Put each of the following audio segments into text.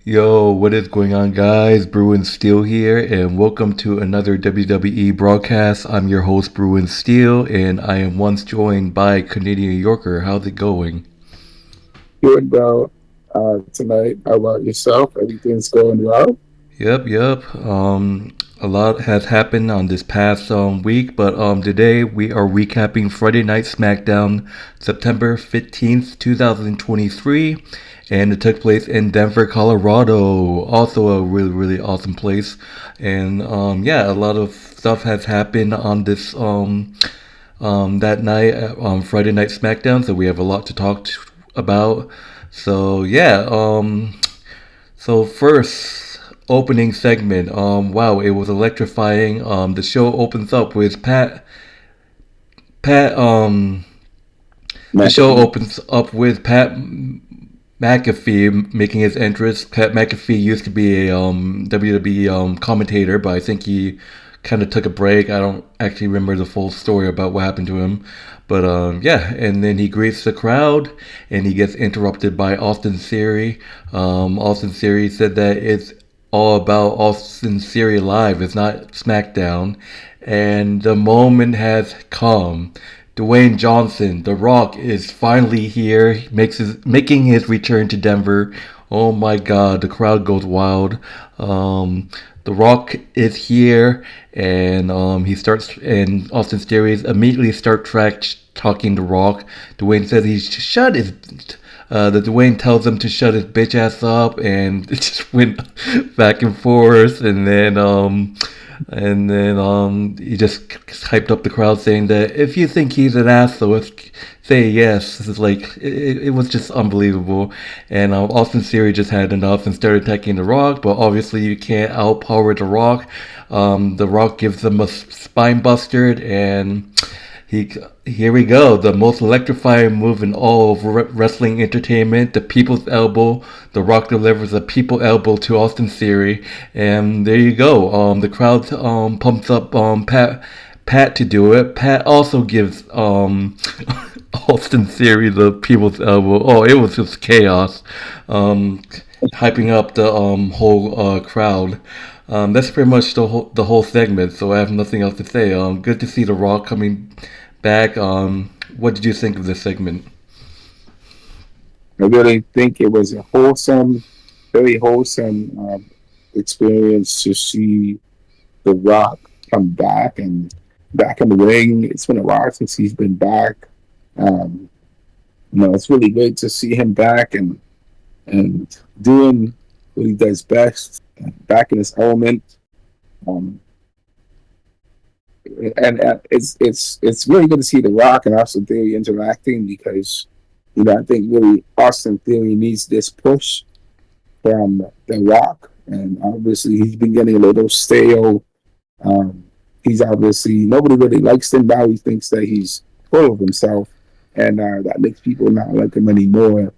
Yo, what is going on, guys? Bruin Steel here, and welcome to another WWE broadcast. I'm your host, Bruin Steel, and I am once joined by Canadian Yorker. How's it going? Doing well tonight. How about yourself? Everything's going well? Yep. A lot has happened on this past week, but today we are recapping Friday Night Smackdown, September 15th, 2023, and it took place in Denver, Colorado. Also a really awesome place, and yeah, a lot of stuff has happened on this that night, Friday Night Smackdown. So we have a lot to about. So yeah, so first opening segment. Wow, it was electrifying. The show opens up with Pat. The show McAfee. opens up with Pat McAfee making his entrance. Pat McAfee used to be a WWE commentator, but I think he kind of took a break. I don't actually remember the full story about what happened to him. But yeah, and then he greets the crowd, and he gets interrupted by Austin Theory. Austin Theory said that it's all about Austin Theory live. It's not SmackDown, and the moment has come. Dwayne Johnson, The Rock, is finally here. Making his return to Denver. Oh my God, the crowd goes wild. The Rock is here, and Austin Theory immediately start talking to Rock. Dwayne says he should shut his. The Dwayne tells him to shut his bitch ass up, and it just went back and forth, and then he just hyped up the crowd saying that if you think he's an asshole, say yes. This is like it was just unbelievable, and Austin Theory just had enough and started attacking The Rock. But obviously, you can't outpower The Rock. The Rock gives him a spine buster, and he here we go. The most electrifying move in all of wrestling entertainment, the People's Elbow. The Rock delivers a People Elbow to Austin Theory, and there you go. The crowd pumps up Pat to do it. Pat also gives Austin Theory the People's Elbow. Oh, it was just chaos. Hyping up the whole crowd. That's pretty much the whole segment. So I have nothing else to say. Good to see The Rock coming back. What did you think of this segment? I really think it was a wholesome, very wholesome experience to see The Rock come back and back in the ring. It's been a while since he's been back. Um, it's really good to see him back and doing what he does best, back in his element. Um, and it's really good to see The Rock and Austin Theory interacting because I think really Austin Theory needs this push from The Rock, and obviously he's been getting a little stale. Um, he's obviously nobody really likes him now. He thinks that he's full of himself, and that makes people not like him anymore,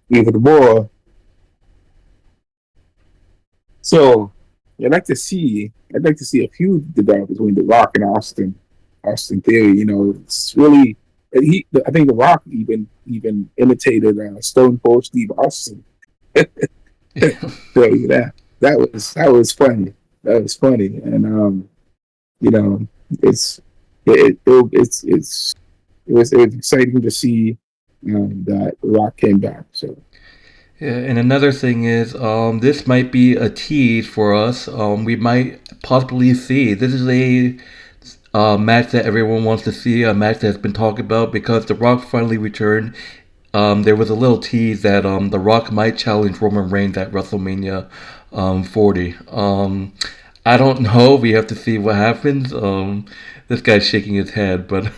even more. So I'd like to see a feud develop between The Rock and Austin Theory. It's really I think The Rock even imitated Stone Cold Steve Austin. So that was funny. That was funny, and you know, it's it was exciting to see that Rock came back. So Yeah, and another thing is, this might be a tease for us. We might possibly see. This is a match that everyone wants to see, a match that's been talked about because The Rock finally returned. There was a little tease that The Rock might challenge Roman Reigns at WrestleMania 40. I don't know. We have to see what happens. This guy's shaking his head, but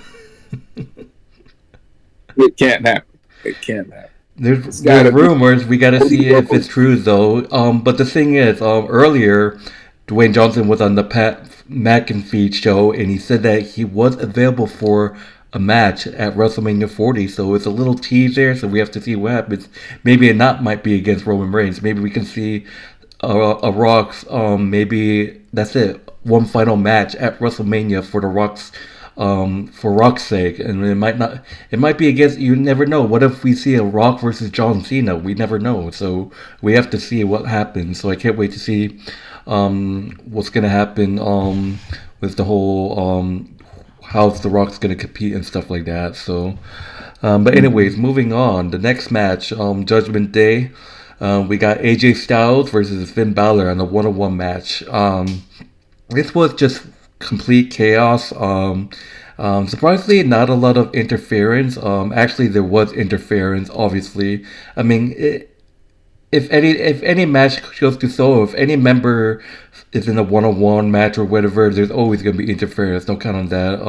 it can't happen. It can't happen. It's there's gotta be. rumors. We gotta see if it's true though. But the thing is, earlier Dwayne Johnson was on the Pat McAfee show, and he said that he was available for a match at WrestleMania 40. So it's a little tease there. So we have to see what happens. Maybe it not might be against Roman Reigns. Maybe we can see a Rock's. Maybe that's it. One final match at WrestleMania for the Rock's for Rock's sake, and it might not. It might be against. You never know. What if we see a Rock versus John Cena? We never know. So we have to see what happens. So I can't wait to see what's gonna happen with the whole how the Rock's gonna compete and stuff like that. So, but anyways, moving on. The next match, Judgment Day. We got AJ Styles versus Finn Balor in a one-on-one match. This was just complete chaos. Surprisingly, not a lot of interference. Actually, there was interference. Obviously, I mean, if any match goes to solo, if any member is in a one-on-one match or whatever, there's always gonna be interference. No count on that.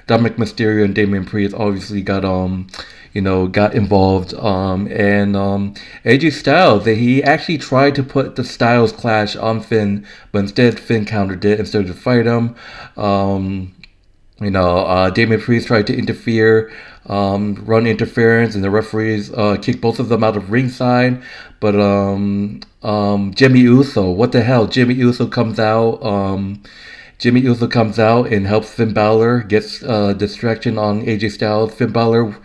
Dominic Mysterio and Damien Priest obviously got involved. And AJ Styles, he actually tried to put the Styles Clash on Finn, but instead Finn countered it and started to fight him. Um, Damien Priest tried to interfere, run interference, and the referees kicked both of them out of ringside. But Jimmy Uso, what the hell? Jimmy Uso comes out and helps Finn Balor, gets distraction on AJ Styles. Finn Balor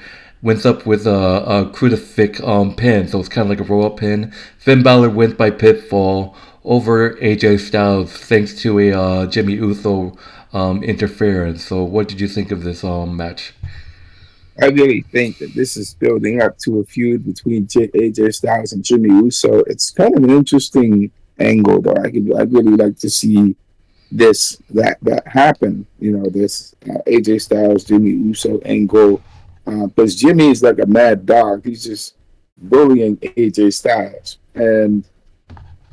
wins up with a crucifix pin, so it's kind of like a roll up pin. Finn Balor wins by pinfall over AJ Styles thanks to a Jimmy Uso interference. So, what did you think of this match? I really think that this is building up to a feud between AJ Styles and Jimmy Uso. It's kind of an interesting angle, though. I'd really like to see that happen. This AJ Styles Jimmy Uso angle, because Jimmy is like a mad dog. He's just bullying AJ Styles, and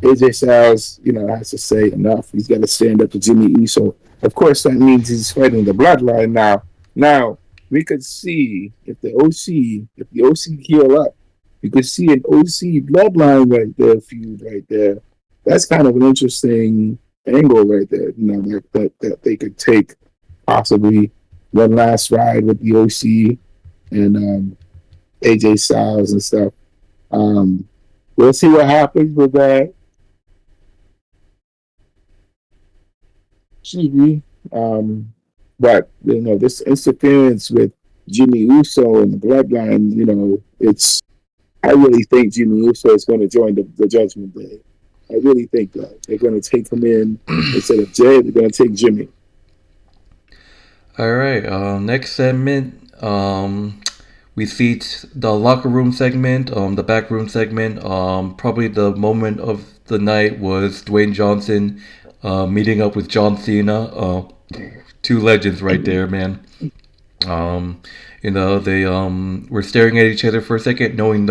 AJ Styles, has to say enough. He's got to stand up to Jimmy Uso. Of course, that means he's fighting the bloodline now. Now, we could see if the OC heal up, you could see an OC bloodline right there, feud right there. That's kind of an interesting angle right there. That they could take possibly one last ride with the OC and AJ Styles and stuff. We'll see what happens with that. Excuse but this interference with Jimmy Uso and the bloodline, I really think Jimmy Uso is going to join the Judgment Day. I really think that they're going to take him in instead of Jay. They're going to take Jimmy. All right. Next segment, we see the locker room segment, the back room segment. Probably the moment of the night was Dwayne Johnson meeting up with John Cena. Two legends right there, man. They were staring at each other for a second, knowing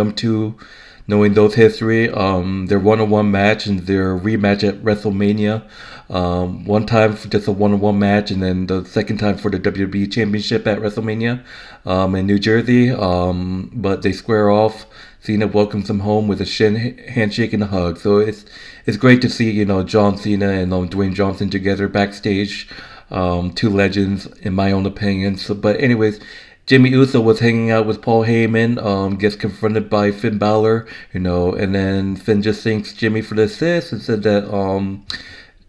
those history. Their one-on-one match and their rematch at WrestleMania. One time for just a one-on-one match, and then the second time for the WWE Championship at WrestleMania in New Jersey. But they square off. Cena welcomes him home with a handshake and a hug. So it's great to see John Cena and Dwayne Johnson together backstage. Two legends in my own opinion. But anyways, Jimmy Uso was hanging out with Paul Heyman, gets confronted by Finn Balor, and then Finn just thanks Jimmy for the assist and said that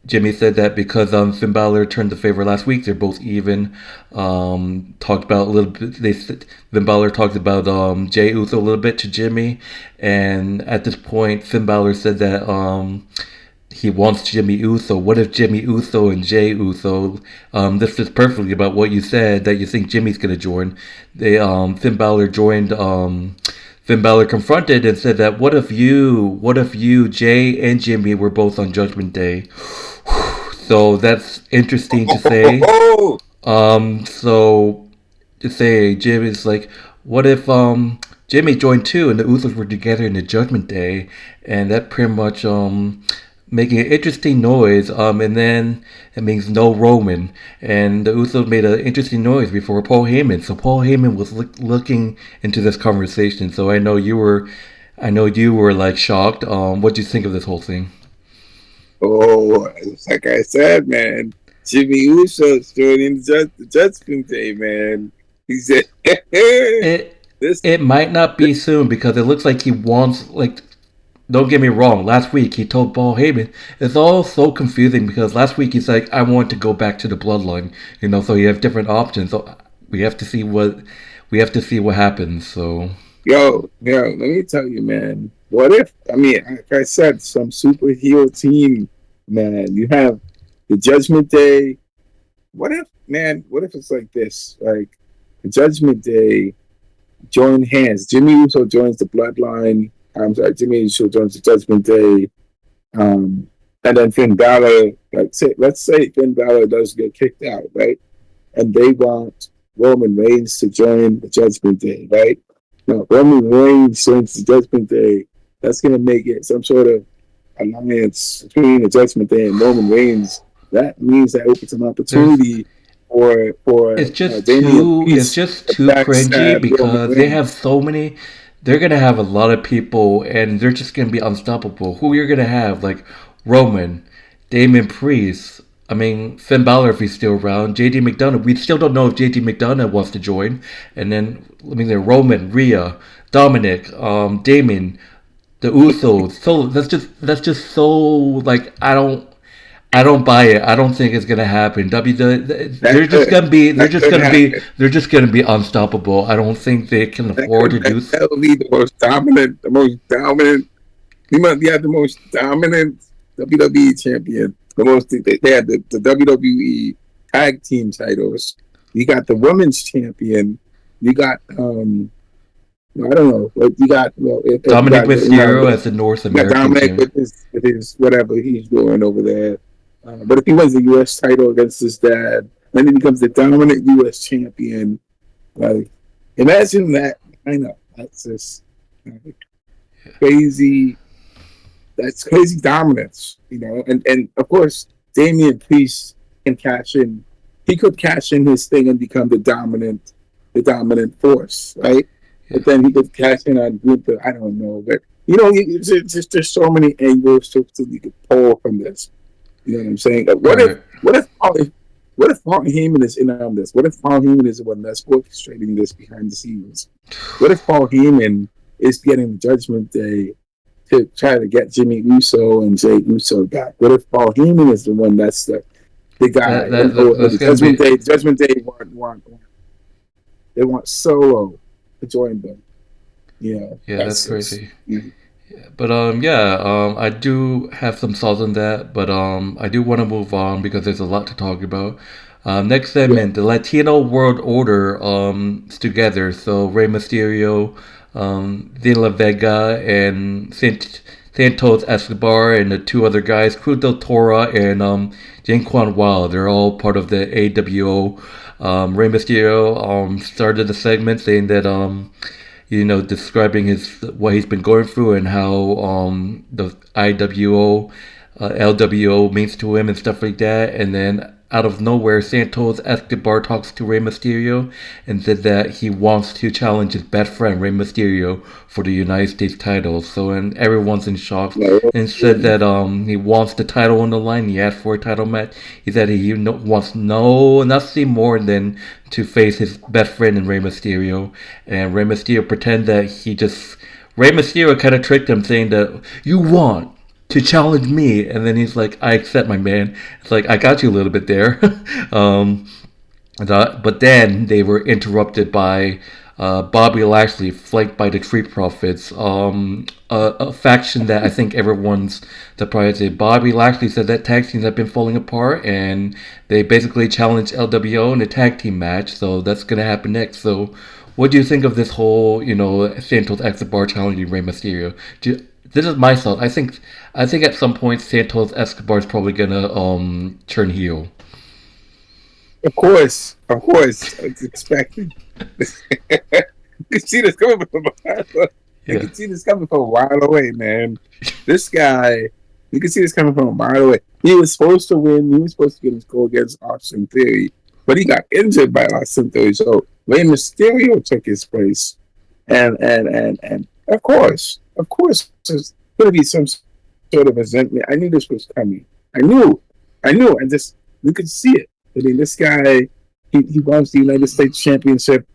Jimmy said that because Finn Balor turned the favor last week, they're both even. Talked about a little bit. Finn Balor talked about Jey Uso a little bit to Jimmy, and at this point, Finn Balor said that he wants Jimmy Uso. What if Jimmy Uso and Jey Uso? This is perfectly about what you said, that you think Jimmy's gonna join. Finn Balor joined. Finn Balor confronted and said that what if you, Jay and Jimmy were both on Judgment Day? So that's interesting to say. So to say, Jim is like, what if Jimmy joined too and the Usos were together in the Judgment Day, and that pretty much making an interesting noise, and then it means no Roman, and the Usos made an interesting noise before Paul Heyman. So Paul Heyman was looking into this conversation. So I know you were like shocked. What do you think of this whole thing? Oh, like I said, man, Jimmy Uso joining the Judgment Day, man. He said, it might not be soon because it looks like he wants don't get me wrong. Last week he told Paul Heyman, it's all so confusing because last week he's like, I want to go back to the bloodline, so you have different options. So we have to see what happens. So Yo, let me tell you, man. What if, I mean, like I said, some superhero team, man, you have the Judgment Day. What if it's like this? Like, the Judgment Day join hands. Jimmy Uso joins the bloodline. I'm sorry, Jimmy Uso joins the Judgment Day. And then Finn Balor, let's say Finn Balor does get kicked out, right? And they want Roman Reigns to join the Judgment Day, right? Now, Roman Reigns joins the Judgment Day. That's going to make it some sort of alliance between the Judgment Day and Roman Reigns. That means that opens an there's opportunity for it's just Damien too it's Priest just to too cringy backstab Roman because they have Reigns. so many. They're gonna have a lot of people, and they're just gonna be unstoppable. Who you're gonna have like Roman, Damien Priest. I mean Finn Balor if he's still around. JD McDonough. We still don't know if JD McDonough wants to join. And then Roman, Rhea, Dominic, Damien, the Usos. So that's just so like I don't buy it. I don't think it's gonna happen. That They're just could gonna be that could happen. they're just gonna be unstoppable. I don't think they can afford to do. That would be the most dominant. You might be the most dominant WWE champion. They had the WWE tag team titles. You got the women's champion. You got I don't know. You got if you Dominic got Mysterio as the North you got American Dominic team. with his whatever he's doing over there. But if he wins the U.S. title against his dad, then he becomes the dominant U.S. champion. Like, imagine that. I know that's just crazy. That's crazy dominance, and of course, Damian Priest can cash in. He could cash in his thing and become the dominant force, right? Yeah. But then he could cash in on Gunther. I don't know, but it's just there's so many angles to you could pull from this. You know what I'm saying? What if Right. what if what if Paul Heyman is in on this? What if Paul Heyman is the one that's orchestrating this behind the scenes? What if Paul Heyman is getting Judgment Day to try to get Jimmy Uso and Jay Uso back? What if Paul Heyman is the one that's the guy? Or That's the gonna Judgment be. Day, Judgment Day they want Solo to join them. Yeah, that's That's just. crazy. But yeah, I do have some thoughts on that, but I do want to move on because there's a lot to talk about. Next Yeah. segment, the Latino World Order is together. So Rey Mysterio, De La Vega, and Santos Escobar, and the two other guys, Cruz del Toro and Jaquan Wilde. They're all part of the AWO. Rey Mysterio started the segment saying that describing what he's been going through and how the IWO, LWO means to him and stuff like that. And then out of nowhere, Santos Escobar talks to Rey Mysterio and said that he wants to challenge his best friend Rey Mysterio for the United States title. So and everyone's in shock Yeah. and said that he wants the title on the line. He asked for a title match. He said he wants nothing more than to face his best friend in Rey Mysterio. And Rey Mysterio pretend that Rey Mysterio kind of tricked him, saying that you want to challenge me, and then he's like, I accept, my man. It's like I got you a little bit there. um, but then they were interrupted by Bobby Lashley, flanked by the Street Profits, a faction that I think everyone's surprised at. Bobby Lashley said that tag teams have been falling apart, and they basically challenged LWO in a tag team match, so that's going to happen next. So, what do you think of this whole, Santos Escobar challenging Rey Mysterio? This is my thought. I think at some point Santos Escobar is probably gonna turn heel. Of course, it's expected. You can see this coming from a while. You Yeah. can see this coming from a while away, man. This guy, you can see this coming from a mile away. He was supposed to win. He was supposed to get his goal against Austin Theory, but he got injured by Austin Theory. So Rey Mysterio took his place, and of course, there's going to be some sort of resentment. I knew this was coming. I knew. I just you could see it. I mean, this guy, he wants the United States Championship.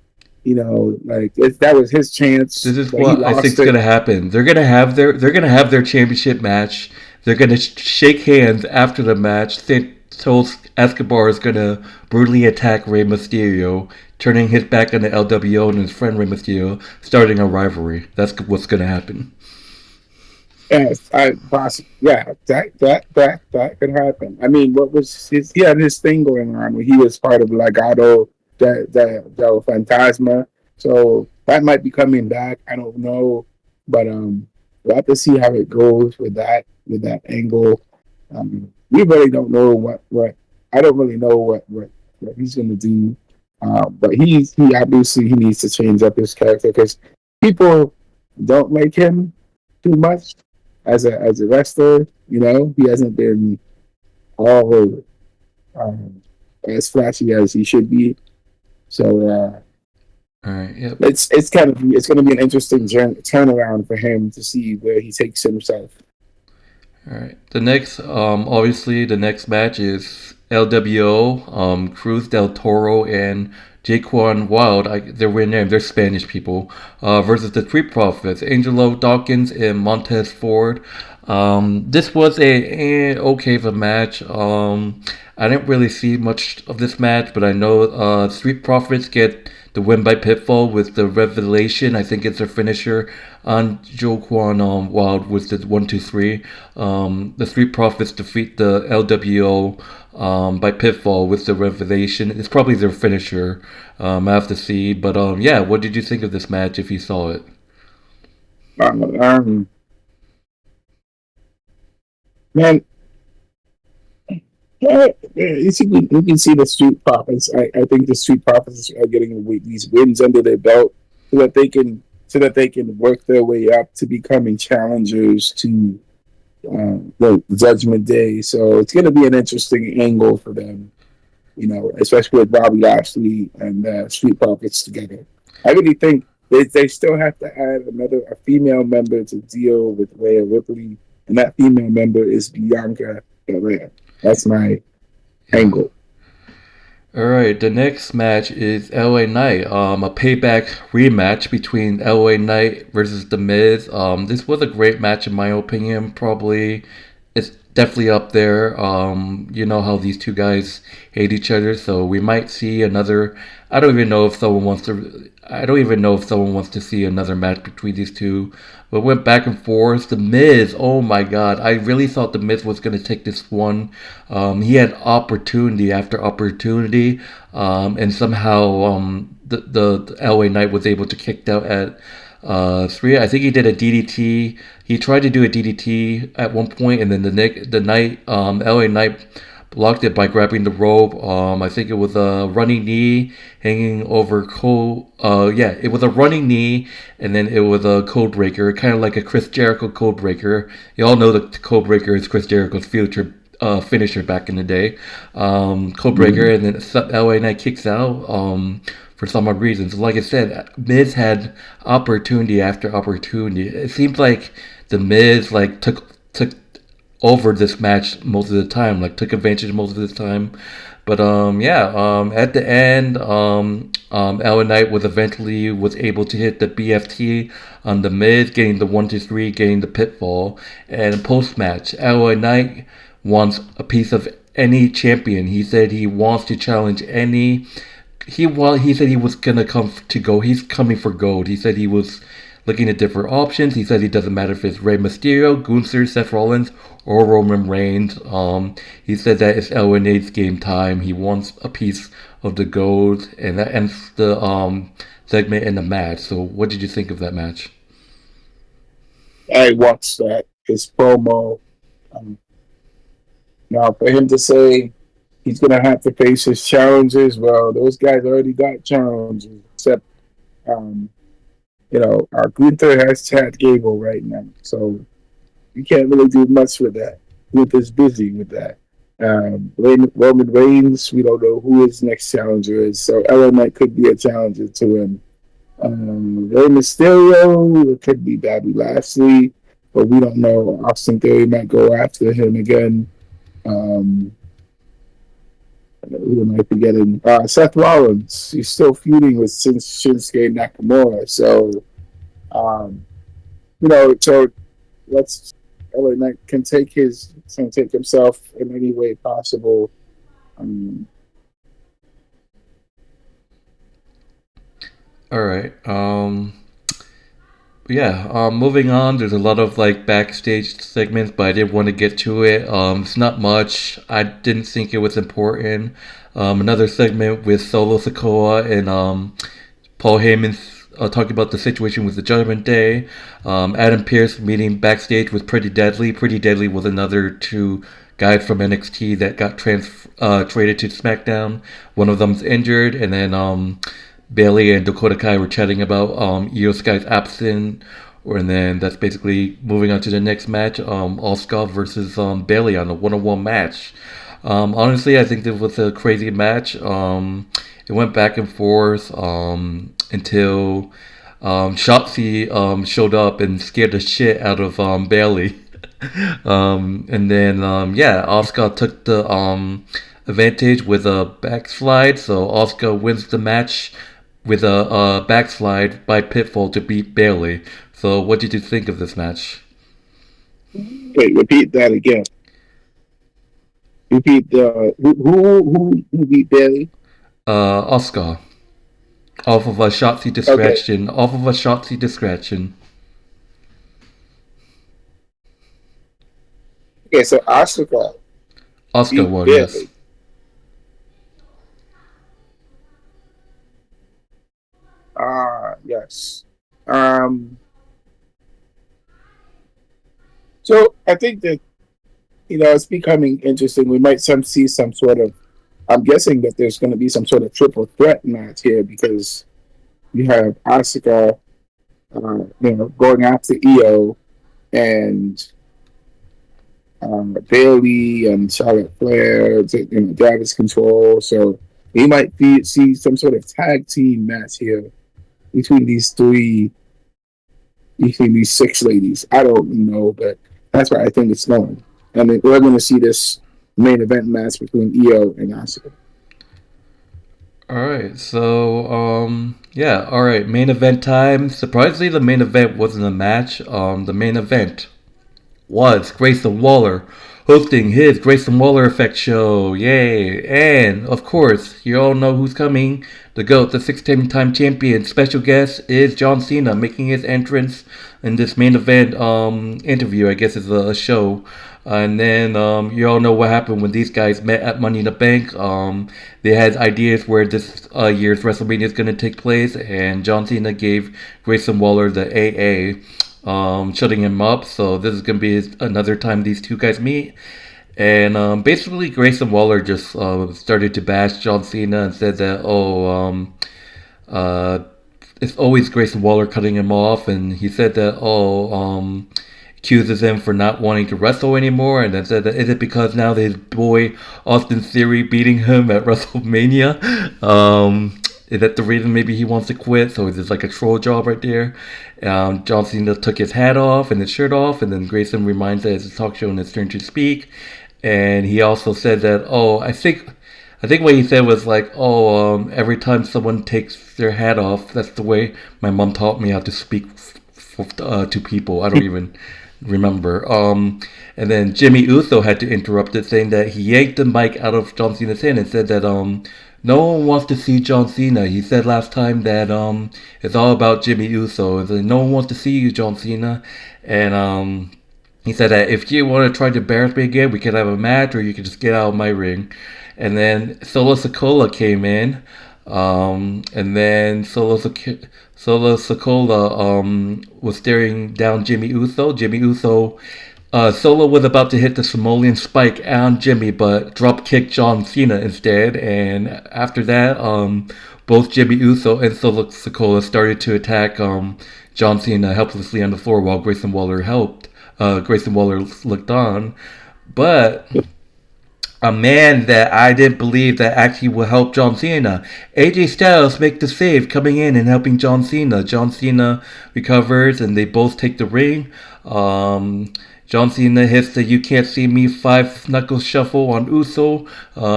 That was his chance, This is but he what I think lost is it. gonna happen. They're gonna have their championship match. They're gonna shake hands after the match. Santos Escobar is gonna brutally attack Rey Mysterio, turning his back on the LWO and his friend Rey Mysterio, starting a rivalry. That's what's gonna happen. Yes, yeah, that could happen. I mean, what was his? He had his thing going on where he was part of Legado del Fantasma, so that might be coming back. I don't know, but we'll have to see how it goes with that angle. We really don't know what I don't really know what he's gonna do. But he obviously he needs to change up his character because people don't like him too much as a wrestler. He hasn't been all um, as flashy as he should be. So All right. Yep. it's going to be an interesting turnaround for him to see where he takes himself. All right. Obviously, the next match is LWO, Cruz del Toro and Jaquan Wilde. They're weird names. They're Spanish people. Versus the Street Profits, Angelo, Dawkins, and Montez Ford. This was a okay of a match. I didn't really see much of this match, but I know Street Profits get the win by pinfall with the revelation. I think it's their finisher on Joaquin Wilde with the 1-2-3. The Street Profits defeat the LWO by pinfall with the revelation. It's probably their finisher. I have to see, but yeah. What did you think of this match if you saw it? Um, Man, yeah, you can see the Street Profits. I think the Street Profits are getting these wins under their belt so that they can work their way up to becoming challengers to the Judgment Day. So it's going to be an interesting angle for them, especially with Bobby Lashley and Street Profits together. I really think they still have to add a female member to deal with Rhea Ripley, and that female member is Bianca Belair. That's my Yeah. angle. All right, the next match is LA Knight, a payback rematch between LA Knight versus The Miz. This was a great match in my opinion. Probably, it's definitely up there. You know how these two guys hate each other, so we might see another. I don't even know if someone wants to. I don't even know if someone wants to see another match between these two. But it went back and forth. The Miz, oh my God, I really thought The Miz was going to take this one. He had opportunity after opportunity, and somehow the LA Knight was able to kick out at 3. I think he did a DDT. He tried to do a DDT at one point, and then LA Knight blocked it by grabbing the rope. I think it was a running knee hanging over Cole. Yeah, it was a running knee, and then it was a code breaker, kind of like a Chris Jericho code breaker. You all know the code breaker is Chris Jericho's future finisher back in the day. Code breaker, and then LA Knight kicks out. For some odd reasons, like I said, Miz had opportunity after opportunity. It seems like the Miz took over this match most of the time, like took advantage most of the time. But yeah, at the end, LA Knight was able to hit the BFT on the Miz, getting the 1-2-3, getting the pitfall. And post match, LA Knight wants a piece of any champion. He said he wants to challenge any. He said he was gonna come to go. He's coming for gold. He said he was looking at different options. He said he doesn't matter if it's Rey Mysterio, Gunther, Seth Rollins, or Roman Reigns. He said that it's LNA's game time. He wants a piece of the gold, and that ends the segment in the match. So, what did you think of that match? I watched that his promo. Um, Now, for him to say he's going to have to face his challenges, well, those guys already got challenges. Except, um, our Gunther has Chad Gable right now, so you can't really do much with that. Gunther's busy with that. Roman Reigns, we don't know who his next challenger is, so LA Knight could be a challenger to him. Rey Mysterio, it could be Bobby Lashley, but we don't know. Austin Theory might go after him again. Um, Who am I forgetting? Seth Rollins. He's still feuding with Shinsuke Nakamura. So, um, so let's LA Knight can take himself in any way possible. Um, All right. Yeah. Moving on. There's a lot of like backstage segments, but I didn't want to get to it. It's not much. I didn't think it was important. Another segment with Solo Sikoa and Paul Heyman talking about the situation with the Judgment Day. Adam Pearce meeting backstage with Pretty Deadly. Pretty Deadly was another two guys from NXT that got traded to SmackDown. One of them's injured, and then Bailey and Dakota Kai were chatting about IYO Sky's absence. And then that's basically moving on to the next match, Asuka versus Bailey on a one-on-one match. Honestly, I think this was a crazy match. It went back and forth until Shotzi showed up and scared the shit out of Bailey. And then, Asuka took the advantage with a backslide. So Asuka wins the match with a backslide by pinfall to beat Bailey. So what did you think of this match? Wait, repeat that again. Repeat the who beat Bailey? Asuka. Off of a Shotzi distraction. Okay. Off of a Shotzi distraction. Okay, so Asuka won, yes. Yes. So I think that it's becoming interesting. We might see some sort of. I'm guessing that there's going to be some sort of triple threat match here because you have Asuka, going after IYO and Bailey and Charlotte Flair, Travis Control. So we might see some sort of tag team match here between these six ladies. I don't know, but that's where I think it's going. And we're going to see this main event match between IYO and Asuka. All right, so all right, main event time. Surprisingly, the main event wasn't a match. The main event was Grayson Waller hosting his Grayson Waller Effect show. Yay! And of course, you all know who's coming. The GOAT, the 16-time champion. Special guest is John Cena making his entrance in this main event interview. I guess it's a show. And then you all know what happened when these guys met at Money in the Bank. They had ideas where this year's WrestleMania is going to take place, and John Cena gave Grayson Waller the AA, shutting him up. So this is going to be another time these two guys meet. And basically, Grayson Waller just started to bash John Cena and said that, it's always Grayson Waller cutting him off. And he said that, accuses him for not wanting to wrestle anymore, and then said that is it because now his boy Austin Theory beating him at WrestleMania? Is that the reason maybe he wants to quit? So it's just like a troll job right there. John Cena took his hat off and his shirt off, and then Grayson reminds that it's a talk show and it's turn to speak. And he also said that, I think what he said was like, every time someone takes their hat off, that's the way my mom taught me how to speak to people. I don't even remember. And then Jimmy Uso had to interrupt it, saying that he yanked the mic out of John Cena's hand and said that no one wants to see John Cena. He said last time that it's all about Jimmy Uso. No one wants to see you, John Cena. And he said that if you want to try to embarrass me again, we can have a match, or you can just get out of my ring. And then Solo Sikoa came in. And then Solo Sikoa was staring down Jimmy Uso. Solo was about to hit the Samoan spike on Jimmy, but drop kicked John Cena instead. And after that, both Jimmy Uso and Solo Sikoa started to attack John Cena helplessly on the floor while Grayson Waller helped. Grayson Waller looked on, but a man that I didn't believe that actually would help John Cena. AJ Styles make the save, coming in and helping John Cena. John Cena recovers and they both take the ring. John Cena hits the "You Can't See Me" five knuckle shuffle on Uso.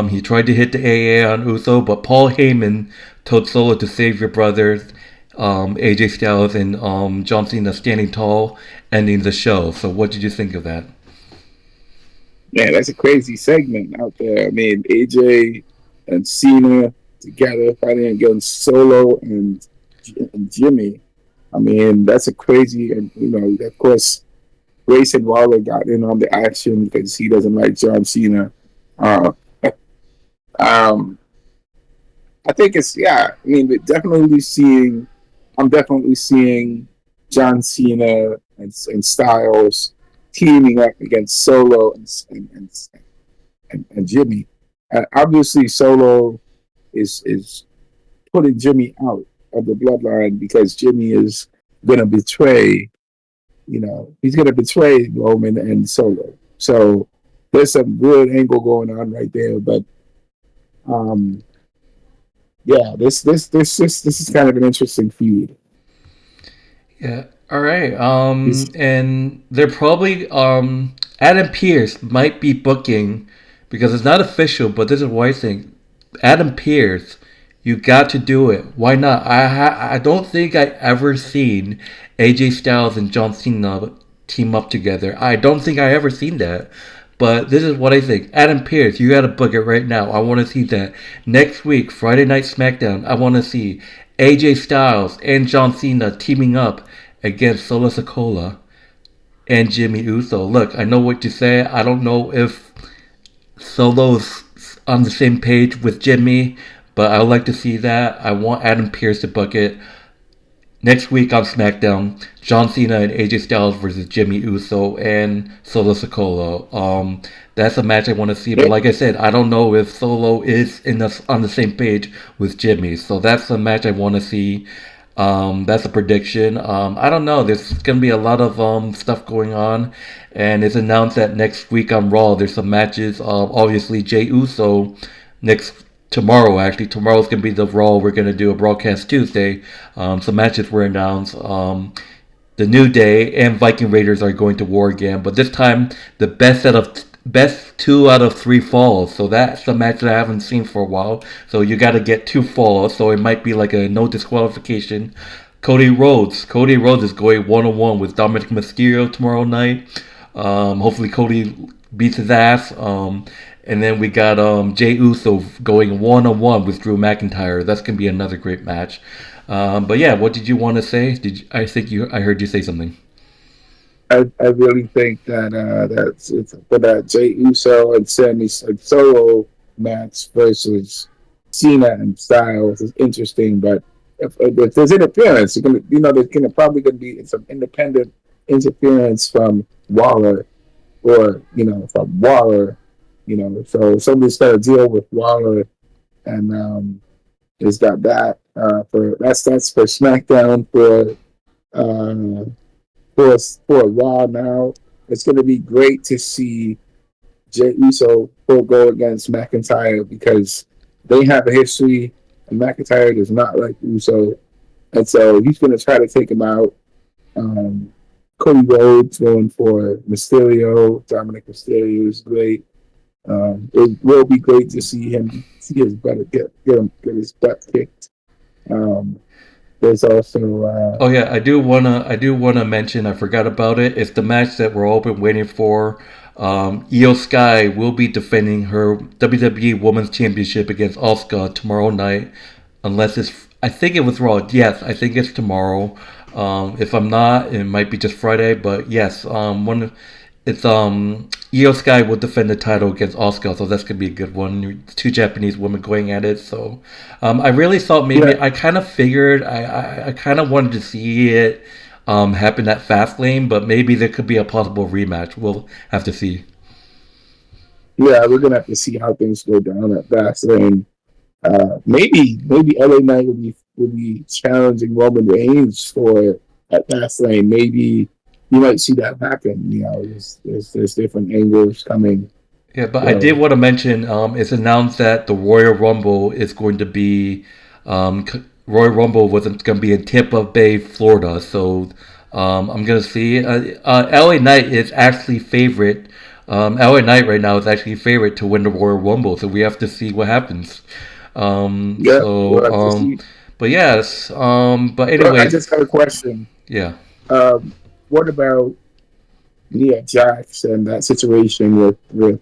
He tried to hit the AA on Uso, but Paul Heyman told Solo to save your brother. AJ Styles and John Cena standing tall, ending the show. So, what did you think of that? Man, that's a crazy segment out there. I mean, AJ and Cena together fighting against Solo and Jimmy. I mean, that's a crazy, and of course, Grayson Waller got in on the action because he doesn't like John Cena. Uh, um, I think it's yeah. I mean, I'm definitely seeing John Cena and Styles teaming up against Solo and Jimmy. Obviously, Solo is putting Jimmy out of the bloodline because Jimmy is going to betray. He's going to betray Roman and Solo. So there's some good angle going on right there. But um, yeah, this is kind of an interesting feud. Yeah. All right. It's, And they're probably Adam Pearce might be booking because it's not official, but this is what I think. Adam Pearce, you got to do it. Why not? I don't think I ever seen AJ Styles and John Cena team up together. I don't think I ever seen that. But this is what I think. Adam Pearce, you got to book it right now. I want to see that. Next week, Friday Night Smackdown, I want to see AJ Styles and John Cena teaming up against Solo Sikoa and Jimmy Uso. Look, I know what you say. I don't know if Solo's on the same page with Jimmy, but I would like to see that. I want Adam Pearce to book it. Next week on SmackDown, John Cena and AJ Styles versus Jimmy Uso and Solo Sikoa. That's a match I want to see. But like I said, I don't know if Solo is on the same page with Jimmy. So that's a match I want to see. That's a prediction. I don't know. There's going to be a lot of stuff going on. And it's announced that next week on Raw, there's some matches. Obviously, Jey Uso tomorrow, actually. Tomorrow's going to be the Raw. We're going to do a broadcast Tuesday. Some matches were announced. The New Day and Viking Raiders are going to war again. But this time, the best 2 out of 3 falls. So that's the match that I haven't seen for a while. So you got to get 2 falls. So it might be like a no disqualification. Cody Rhodes is going 1-on-1 with Dominic Mysterio tomorrow night. Hopefully Cody beats his ass. And then we got Jey Uso going 1-on-1 with Drew McIntyre. That's gonna be another great match. But yeah, what did you want to say? I heard you say something. I really think that it's for that Jey Uso and Solo match versus Cena and Styles is interesting. But if there's interference, there's probably gonna be some independent interference from Waller or from Waller. So somebody's got to deal with Waller, and has got that that's for SmackDown uh, for Raw now. It's going to be great to see Jey Uso go against McIntyre because they have a history, and McIntyre does not like Uso, and so he's going to try to take him out. Cody Rhodes going for Mysterio. Dominic Mysterio is great. It will be great to see his butt get his butt kicked. There's also Oh yeah, I do wanna mention. I forgot about it. It's the match that we're all been waiting for. IYO Sky will be defending her WWE Women's Championship against Asuka tomorrow night, unless it's. I think it was Raw. Yes, I think it's tomorrow. If I'm not, it might be just Friday. But yes, it's IYO Sky will defend the title against Asuka, so that's gonna be a good one. 2 Japanese women going at it. So I really thought maybe I kind of figured I kind of wanted to see it happen at Fastlane, but maybe there could be a possible rematch. We'll have to see. yeah, we're gonna have to see how things go down at Fastlane. Maybe LA Knight will be challenging Roman Reigns for at Fastlane. Maybe you might see that happen. There's different angles coming. Yeah, but I So did want to mention it's announced that the Royal Rumble is going to be Royal Rumble was going to be in Tampa Bay, Florida. So I'm gonna see. LA Knight is actually favorite. LA Knight right now is actually favorite to win the Royal Rumble, so we have to see what happens. Um, Yeah, we'll so, have to um, see. but yes. But Well, I anyways, just got a question. yeah. Um, what about Nia Jax and that situation with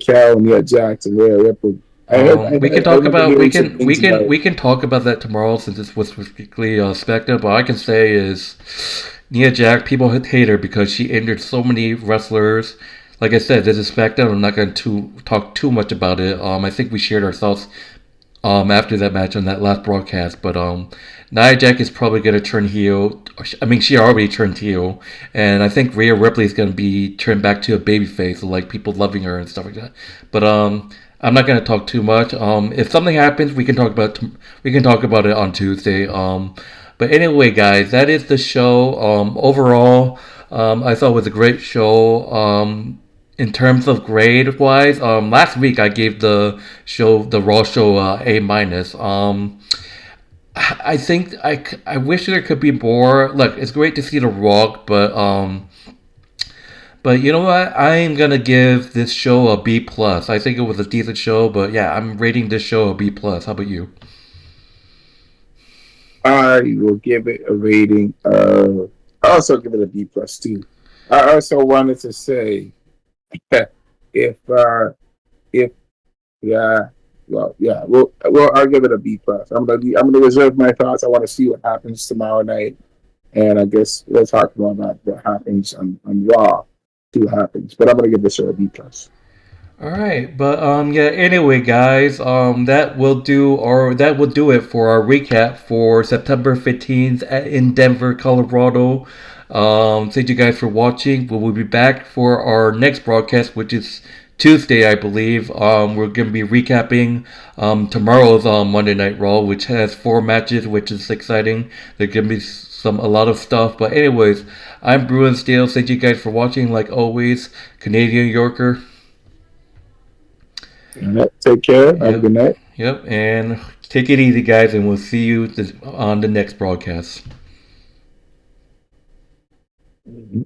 Cal, Nia Jax, and Rhea Ripley? We can I talk remember about hearing some things about it. we can talk about that tomorrow since this was strictly Smackdown. But all I can say is Nia Jax. People hate her because she injured so many wrestlers. Like I said, this is SmackDown. I'm not going to talk too much about it. I think we shared our thoughts after that match on that last broadcast. But Nia Jax is probably going to turn heel. I mean, she already turned heel, and I think Rhea Ripley is going to be turned back to a babyface, like people loving her and stuff like that. But I'm not going to talk too much. If something happens, we can talk about it on Tuesday. But anyway, guys, that is the show. Overall, I thought it was a great show. In terms of grade wise, last week I gave the Raw show A minus. I think I wish there could be more. Look, it's great to see The Rock, but you know what? I am gonna give this show a B plus. I think it was a decent show, but yeah, I'm rating this show a B plus. How about you? I will give it a rating of. I also give it a B plus too. I also wanted to say if if yeah, well, yeah, well, I'll give it a B plus. I'm gonna reserve my thoughts. I want to see what happens tomorrow night, and I guess we'll talk more about what happens on Raw. See what happens, but I'm gonna give this show a B plus. All right, but yeah. Anyway, guys, that will do it for our recap for September 15th in Denver, Colorado. Thank you guys for watching. We will be back for our next broadcast, which is Tuesday, I believe. We're gonna be recapping tomorrow's Monday Night Raw, which has 4 matches, which is exciting. There's gonna be a lot of stuff. But anyways, I'm Bruin Steele. Thank you guys for watching. Like always, Canadian Yorker. All right, take care. Have a Yep. good night. Yep. And take it easy, guys, and we'll see you on the next broadcast. Mhm.